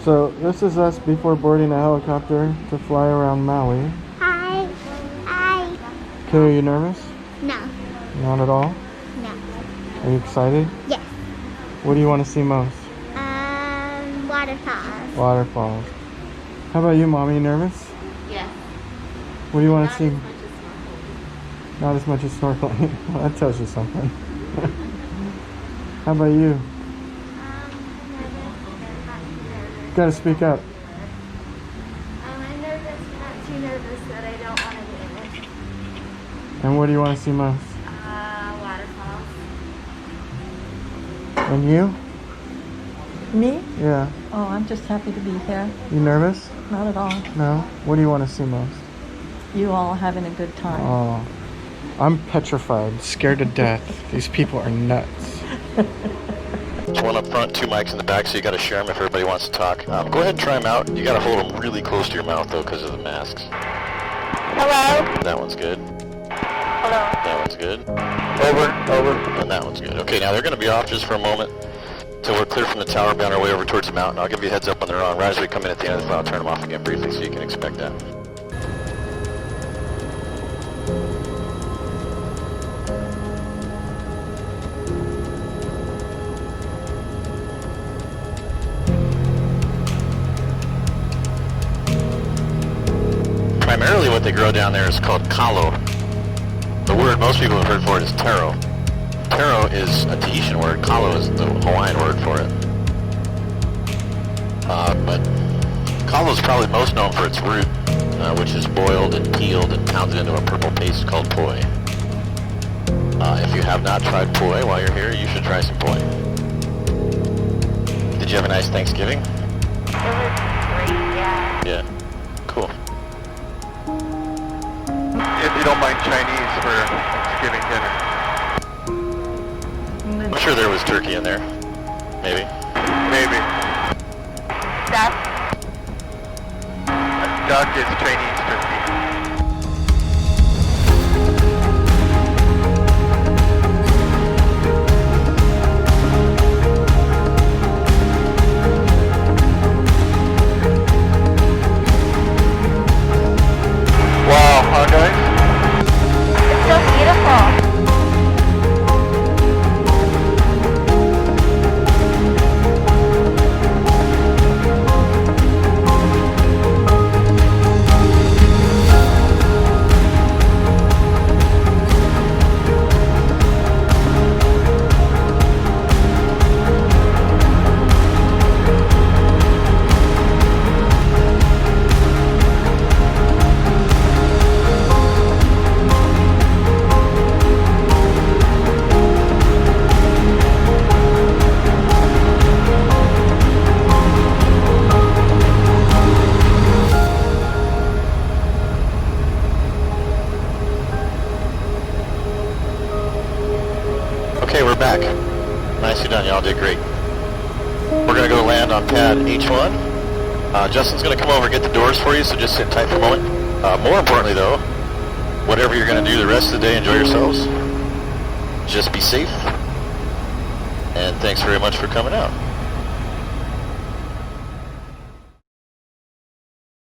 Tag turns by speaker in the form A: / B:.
A: So this is us before boarding a helicopter to fly around Maui.
B: Hi. Hi.
A: Okay, are you nervous?
B: No.
A: Not at all?
B: No.
A: Are you excited?
B: Yes.
A: What do you want to see most?
B: Waterfalls.
A: Waterfalls. How about you, Mom? Are you nervous?
C: Yes.
A: What do you want to see?
C: Not as much as snorkeling.
A: Not as much as snorkeling. Well, that tells you something. How about you? Gotta speak up.
C: I'm nervous, but not too nervous that I don't want to get in it.
A: And what do you want to see most?
C: Waterfalls.
A: And you?
D: Me?
A: Yeah.
D: Oh, I'm just happy to be here.
A: You nervous?
D: Not at all.
A: No? What do you want to see most?
D: You all having a good time.
A: Oh. I'm petrified, scared to death. These people are nuts.
E: There's one up front, 2 mics in the back, so you got to share them if everybody wants to talk. Go ahead and try them out. You got to hold them really close to your mouth, though, because of the masks.
B: Hello.
E: That one's good.
B: Hello.
E: That one's good. Over. And that one's good. Okay, now they're going to be off just for a moment till we're clear from the tower, bound our way over towards the mountain. I'll give you a heads up when they're on. Right as we come in at the end of the file, I'll turn them off again briefly so you can expect that. Primarily what they grow down there is called kalo. The word most people have heard for it is taro. Taro is a Tahitian word, kalo is the Hawaiian word for it. But kalo is probably most known for its root, which is boiled and peeled and pounded into a purple paste called poi. If you have not tried poi while you're here, you should try some poi. Did you have a nice Thanksgiving?
B: It was great, yeah.
E: Yeah. Cool.
F: If you don't mind Chinese for Thanksgiving dinner.
E: I'm sure there was turkey in there. Maybe.
F: Maybe.
B: Duck.
F: A duck is Chinese turkey. Wow, huh guys?
B: It's so beautiful.
E: Okay, we're back. Nicely done, y'all did great. We're gonna go land on pad H1. Justin's gonna come over and get the doors for you, so just sit tight for a moment. More importantly though, whatever you're gonna do the rest of the day, enjoy yourselves. Just be safe. And thanks very much for coming out.